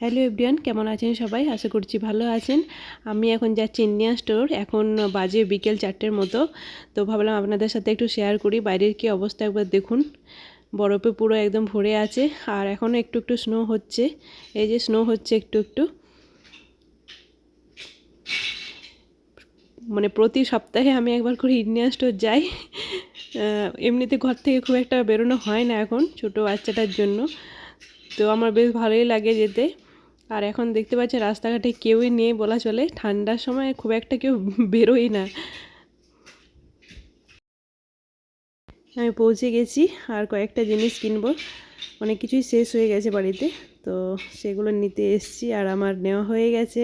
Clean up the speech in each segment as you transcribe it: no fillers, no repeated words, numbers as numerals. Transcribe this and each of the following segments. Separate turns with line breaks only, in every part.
Hello everyone, কেমন আছেন সবাই? আশা করছি ভালো আছেন। আমি এখন যাচ্ছি ইন্ডিয়ান স্টোর। এখন বাজে বিকেল 4টের মতো। তো ভাবলাম আপনাদের সাথে একটু শেয়ার করি বাইরের কি অবস্থা, একবার দেখুন। বরফে পুরো একদম ভরে আছে, আর এখনও একটু একটু স্নো হচ্ছে। এই যে স্নো হচ্ছে একটু একটু, মানে প্রতি সপ্তাহে আমি একবার করে ইন্ডিয়ান স্টোর যাই। এমনিতে ঘর থেকে খুব একটা বেরোনো হয় না এখন ছোটো বাচ্চাটার জন্য, তো আমার বেশ ভালোই লাগে যেতে। আর এখন দেখতে পাচ্ছি রাস্তাঘাটে কেউই নেই বলা চলে, ঠান্ডার সময় খুব একটা কেউ বেরোই না। আমি পৌঁছে গেছি, আর কয়েকটা জিনিস কিনবো, অনেক কিছুই শেষ হয়ে গেছে বাড়িতে, তো সেগুলো নিতে এসেছি। আর আমার নেওয়া হয়ে গেছে,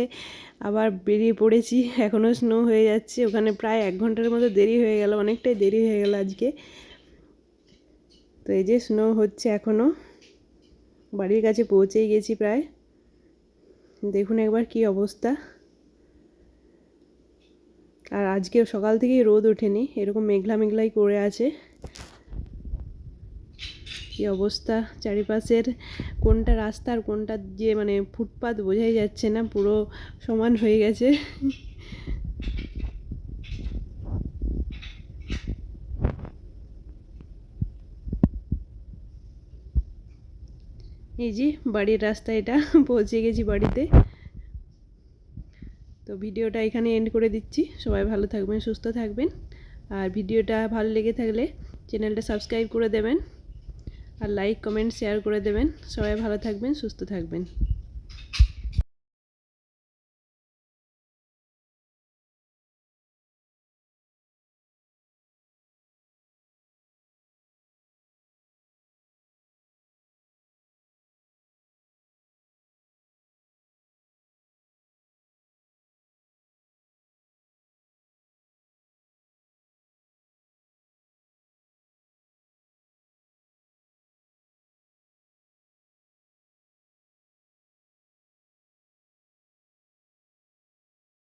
আবার বেরিয়ে পড়েছি। এখনও স্নো হয়ে যাচ্ছে, ওখানে প্রায় 1 ঘন্টার মতো দেরি হয়ে গেল, অনেকটাই দেরি হয়ে গেল আজকে। তো এই যে স্নো হচ্ছে, এখনও বাড়ির কাছে পৌঁছেই গেছি প্রায়। দেখুন একবার কি অবস্থা। আর আজকে সকাল থেকেই রোদ ওঠেনি, এরকম মেঘলা মেঘলাই করে আছে। কি অবস্থা চারিপাশের, কোনটা রাস্তা আর কোনটা যে মানে ফুটপাত বোঝাই যাচ্ছে না, পুরো সমান হয়ে গেছে। এই যে বাড়ির রাস্তা, এটা পৌঁছে গেছি বাড়িতে। তো ভিডিওটা এখানে এন্ড করে দিচ্ছি। সবাই ভালো থাকবেন, সুস্থ থাকবেন। আর ভিডিওটা ভালো লেগে থাকলে চ্যানেলটা সাবস্ক্রাইব করে দেবেন, আর লাইক কমেন্ট শেয়ার করে দেবেন। সবাই ভালো থাকবেন, সুস্থ থাকবেন।